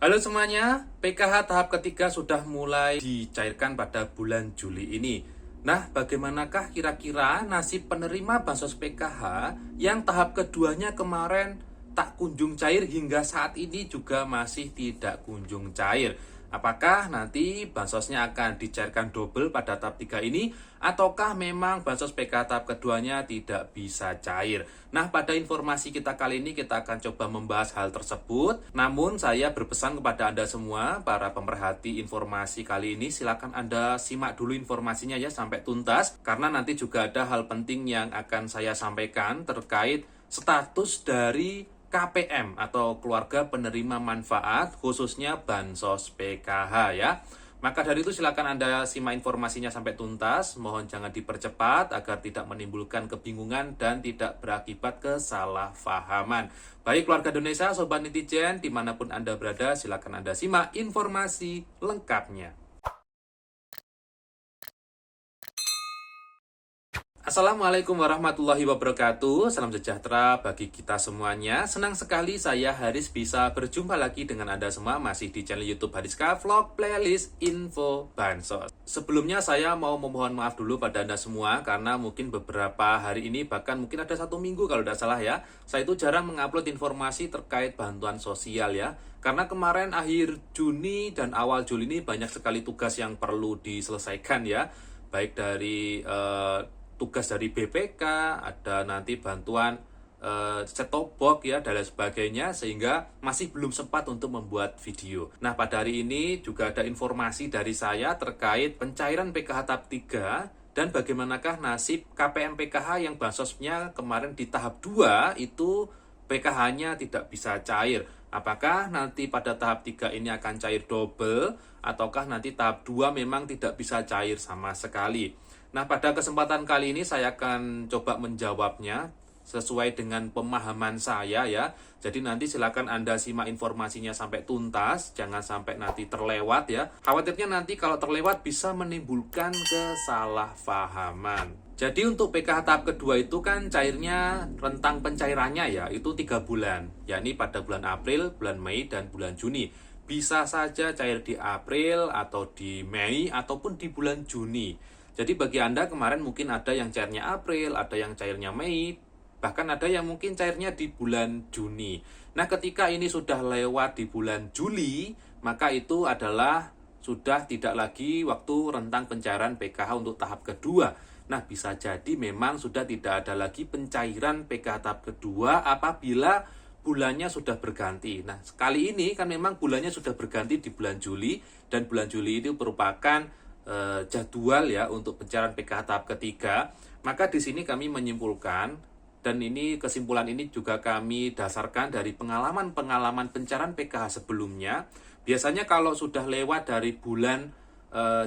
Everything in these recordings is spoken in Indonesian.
Halo semuanya, PKH tahap ketiga sudah mulai dicairkan pada bulan Juli ini. Nah, bagaimanakah kira-kira nasib penerima bansos PKH yang tahap keduanya kemarin tak kunjung cair hingga saat ini juga masih tidak kunjung cair? Apakah nanti bansosnya akan dicairkan double pada tahap 3 ini ataukah memang bansos PKH tahap keduanya tidak bisa cair? Nah, pada informasi kita kali ini kita akan coba membahas hal tersebut. Namun saya berpesan kepada Anda semua, para pemerhati informasi kali ini, silakan Anda simak dulu informasinya ya sampai tuntas karena nanti juga ada hal penting yang akan saya sampaikan terkait status dari KPM atau keluarga penerima manfaat khususnya bansos PKH ya. Maka dari itu silakan Anda simak informasinya sampai tuntas. Mohon jangan dipercepat agar tidak menimbulkan kebingungan dan tidak berakibat kesalahpahaman. Baik keluarga Indonesia, Sobat Netizen, dimanapun Anda berada, silakan Anda simak informasi lengkapnya. Assalamualaikum warahmatullahi wabarakatuh. Salam sejahtera bagi kita semuanya. Senang sekali saya Haris bisa berjumpa lagi dengan Anda semua masih di channel YouTube Hariska Vlog Playlist Info Bansos. Sebelumnya saya mau memohon maaf dulu pada Anda semua karena mungkin beberapa hari ini bahkan mungkin ada 1 minggu kalau tidak salah ya, saya itu jarang mengupload informasi terkait bantuan sosial ya. Karena kemarin akhir Juni dan awal Juli ini banyak sekali tugas yang perlu diselesaikan ya. Baik dari tugas dari BPK, ada nanti bantuan set-top box ya dan lain sebagainya sehingga masih belum sempat untuk membuat video. Nah, pada hari ini juga ada informasi dari saya terkait pencairan PKH tahap 3 dan bagaimanakah nasib KPM PKH yang bansosnya kemarin di tahap 2 itu PKH-nya tidak bisa cair. Apakah nanti pada tahap 3 ini akan cair double ataukah nanti tahap 2 memang tidak bisa cair sama sekali? Nah, pada kesempatan kali ini saya akan coba menjawabnya sesuai dengan pemahaman saya ya. Jadi nanti silakan Anda simak informasinya sampai tuntas, jangan sampai nanti terlewat ya. Khawatirnya nanti kalau terlewat bisa menimbulkan kesalahpahaman. Jadi untuk PKH tahap kedua itu kan cairnya rentang pencairannya ya, itu 3 bulan, yakni pada bulan April, bulan Mei, dan bulan Juni. Bisa saja cair di April atau di Mei ataupun di bulan Juni. Jadi bagi Anda kemarin mungkin ada yang cairnya April, ada yang cairnya Mei, bahkan ada yang mungkin cairnya di bulan Juni. Nah, ketika ini sudah lewat di bulan Juli, maka itu adalah sudah tidak lagi waktu rentang pencairan PKH untuk tahap kedua. Nah, bisa jadi memang sudah tidak ada lagi pencairan PKH tahap kedua apabila bulannya sudah berganti. Nah, kali ini kan memang bulannya sudah berganti di bulan Juli, dan bulan Juli itu merupakan jadwal ya untuk pencairan PKH tahap ketiga. Maka di sini kami menyimpulkan, dan ini kesimpulan ini juga kami dasarkan dari pengalaman-pengalaman pencairan PKH sebelumnya. Biasanya kalau sudah lewat dari bulan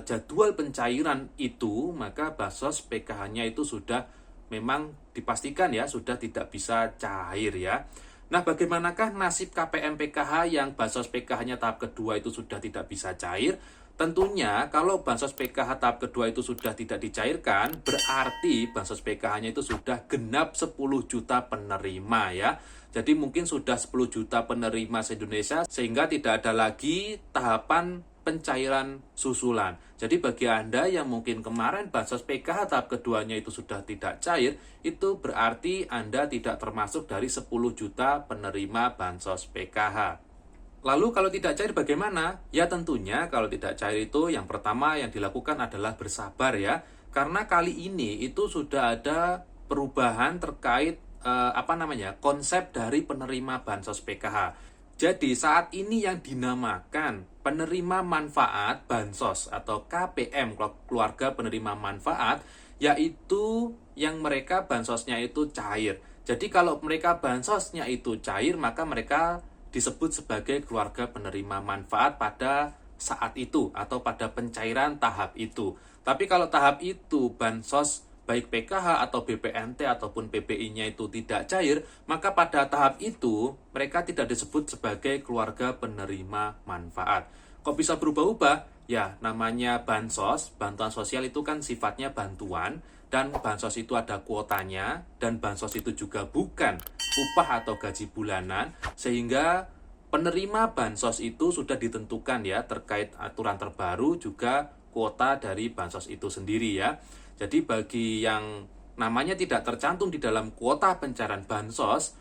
jadwal pencairan itu, maka bansos PKH-nya itu sudah memang dipastikan ya sudah tidak bisa cair ya. Nah, bagaimanakah nasib KPM PKH yang bansos PKH-nya tahap kedua itu sudah tidak bisa cair? Tentunya kalau bansos PKH tahap kedua itu sudah tidak dicairkan, berarti bansos PKH-nya itu sudah genap 10 juta penerima ya. Jadi mungkin sudah 10 juta penerima se-Indonesia sehingga tidak ada lagi tahapan pencairan susulan. Jadi bagi Anda yang mungkin kemarin bansos PKH tahap keduanya itu sudah tidak cair, itu berarti Anda tidak termasuk dari 10 juta penerima bansos PKH. Lalu kalau tidak cair bagaimana? Ya tentunya kalau tidak cair itu yang pertama yang dilakukan adalah bersabar ya. Karena kali ini itu sudah ada perubahan terkait konsep dari penerima bansos PKH. Jadi saat ini yang dinamakan penerima manfaat bansos atau KPM, keluarga penerima manfaat, yaitu yang mereka bansosnya itu cair. Jadi kalau mereka bansosnya itu cair, maka mereka disebut sebagai keluarga penerima manfaat pada saat itu atau pada pencairan tahap itu. Tapi kalau tahap itu bansos baik PKH atau BPNT ataupun PBI-nya itu tidak cair, maka pada tahap itu mereka tidak disebut sebagai keluarga penerima manfaat. Kok bisa berubah-ubah? Ya, namanya bansos, bantuan sosial itu kan sifatnya bantuan, dan bansos itu ada kuotanya, dan bansos itu juga bukan upah atau gaji bulanan, sehingga penerima bansos itu sudah ditentukan ya, terkait aturan terbaru juga kuota dari bansos itu sendiri ya. Jadi bagi yang namanya tidak tercantum di dalam kuota pencairan bansos,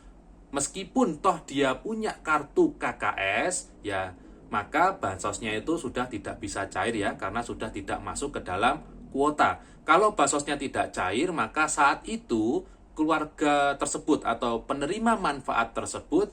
meskipun toh dia punya kartu KKS ya, maka bansosnya itu sudah tidak bisa cair ya, karena sudah tidak masuk ke dalam kuota. Kalau bansosnya tidak cair, maka saat itu keluarga tersebut atau penerima manfaat tersebut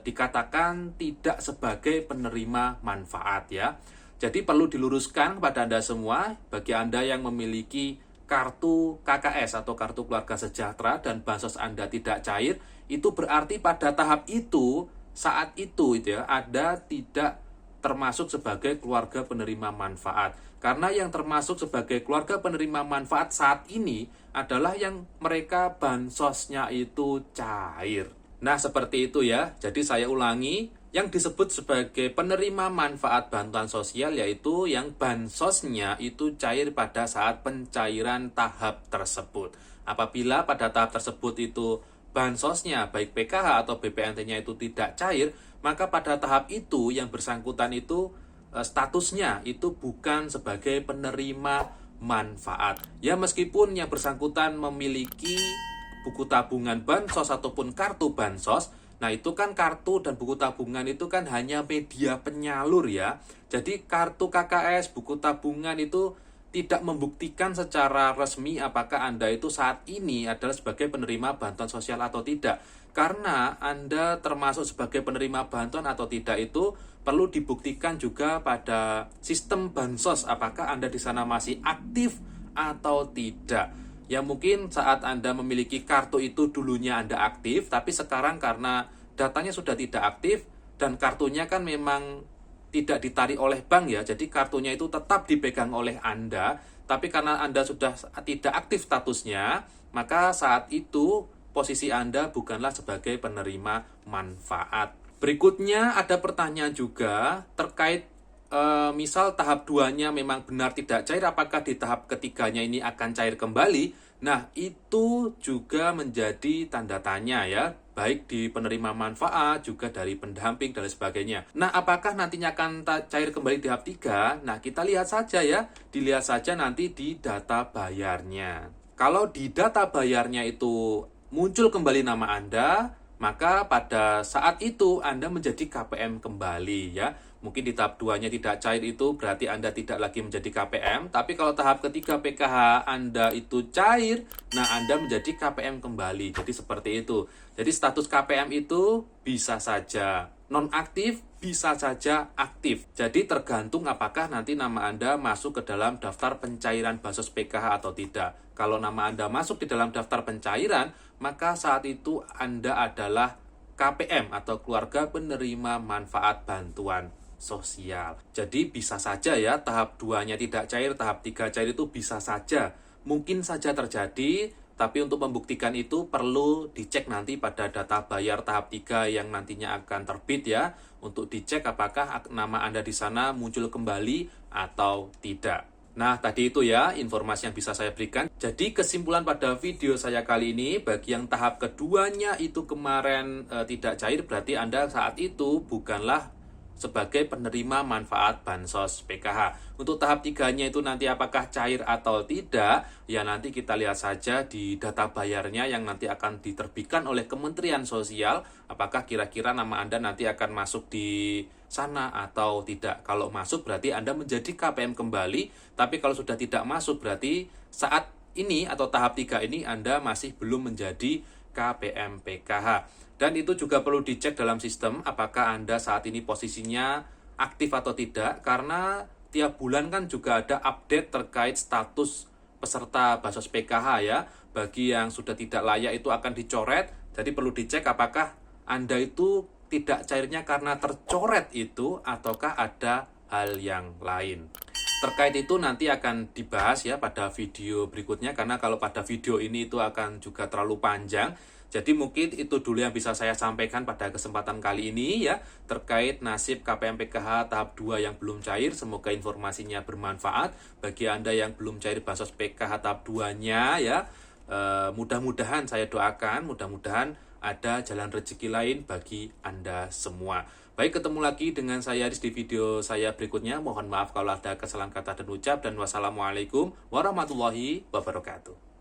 dikatakan tidak sebagai penerima manfaat ya. Jadi perlu diluruskan kepada Anda semua, bagi Anda yang memiliki kartu KKS atau kartu keluarga sejahtera dan bansos Anda tidak cair, itu berarti pada tahap itu, saat itu ya, Anda tidak termasuk sebagai keluarga penerima manfaat. Karena yang termasuk sebagai keluarga penerima manfaat saat ini adalah yang mereka bansosnya itu cair. Nah, seperti itu ya. Jadi saya ulangi, yang disebut sebagai penerima manfaat bantuan sosial yaitu yang bansosnya itu cair pada saat pencairan tahap tersebut. Apabila pada tahap tersebut itu bansosnya baik PKH atau BPNT-nya itu tidak cair, maka pada tahap itu yang bersangkutan itu statusnya itu bukan sebagai penerima manfaat. Ya, meskipun yang bersangkutan memiliki buku tabungan bansos ataupun kartu bansos, nah itu kan kartu dan buku tabungan itu kan hanya media penyalur ya. Jadi kartu KKS, buku tabungan itu tidak membuktikan secara resmi apakah Anda itu saat ini adalah sebagai penerima bantuan sosial atau tidak. Karena Anda termasuk sebagai penerima bantuan atau tidak itu perlu dibuktikan juga pada sistem bansos, apakah Anda di sana masih aktif atau tidak. Ya mungkin saat Anda memiliki kartu itu dulunya Anda aktif, tapi sekarang karena datanya sudah tidak aktif dan kartunya kan memang tidak ditarik oleh bank ya, jadi kartunya itu tetap dipegang oleh Anda, tapi karena Anda sudah tidak aktif statusnya, maka saat itu posisi Anda bukanlah sebagai penerima manfaat. Berikutnya ada pertanyaan juga terkait misal tahap 2-nya memang benar tidak cair, apakah di tahap ketiganya ini akan cair kembali? Nah, itu juga menjadi tanda tanya ya, baik di penerima manfaat, juga dari pendamping, dan sebagainya. Nah, apakah nantinya akan cair kembali di tahap 3? Nah, kita lihat saja ya, dilihat saja nanti di data bayarnya. Kalau di data bayarnya itu muncul kembali nama Anda, maka pada saat itu Anda menjadi KPM kembali ya. Mungkin di tahap 2-nya tidak cair itu berarti Anda tidak lagi menjadi KPM, tapi kalau tahap ketiga PKH Anda itu cair, nah Anda menjadi KPM kembali. Jadi seperti itu. Jadi status KPM itu bisa saja nonaktif, bisa saja aktif. Jadi tergantung apakah nanti nama Anda masuk ke dalam daftar pencairan bansos PKH atau tidak. Kalau nama Anda masuk di dalam daftar pencairan, maka saat itu Anda adalah KPM atau keluarga penerima manfaat bantuan sosial. Jadi bisa saja ya tahap 2-nya tidak cair, tahap 3 cair itu bisa saja. Mungkin saja terjadi, tapi untuk membuktikan itu perlu dicek nanti pada data bayar tahap 3 yang nantinya akan terbit ya, untuk dicek apakah nama Anda di sana muncul kembali atau tidak. Nah, tadi itu ya informasi yang bisa saya berikan. Jadi kesimpulan pada video saya kali ini, bagi yang tahap keduanya itu kemarin tidak cair, berarti Anda saat itu bukanlah sebagai penerima manfaat bansos PKH. Untuk tahap 3-nya itu nanti apakah cair atau tidak, ya nanti kita lihat saja di data bayarnya yang nanti akan diterbitkan oleh Kementerian Sosial, apakah kira-kira nama Anda nanti akan masuk di sana atau tidak. Kalau masuk berarti Anda menjadi KPM kembali, tapi kalau sudah tidak masuk berarti saat ini atau tahap 3 ini Anda masih belum menjadi KPM PKH. Dan itu juga perlu dicek dalam sistem apakah Anda saat ini posisinya aktif atau tidak, karena tiap bulan kan juga ada update terkait status peserta bansos PKH ya. Bagi yang sudah tidak layak itu akan dicoret, jadi perlu dicek apakah Anda itu tidak cairnya karena tercoret itu ataukah ada hal yang lain. Terkait itu nanti akan dibahas ya pada video berikutnya, karena kalau pada video ini itu akan juga terlalu panjang. Jadi mungkin itu dulu yang bisa saya sampaikan pada kesempatan kali ini ya, terkait nasib KPM PKH tahap 2 yang belum cair. Semoga informasinya bermanfaat bagi Anda yang belum cair bansos PKH tahap 2-nya ya. Mudah-mudahan saya doakan, mudah-mudahan ada jalan rezeki lain bagi Anda semua. Baik, ketemu lagi dengan saya Aris di video saya berikutnya. Mohon maaf kalau ada kesalahan kata dan ucap, dan wassalamualaikum warahmatullahi wabarakatuh.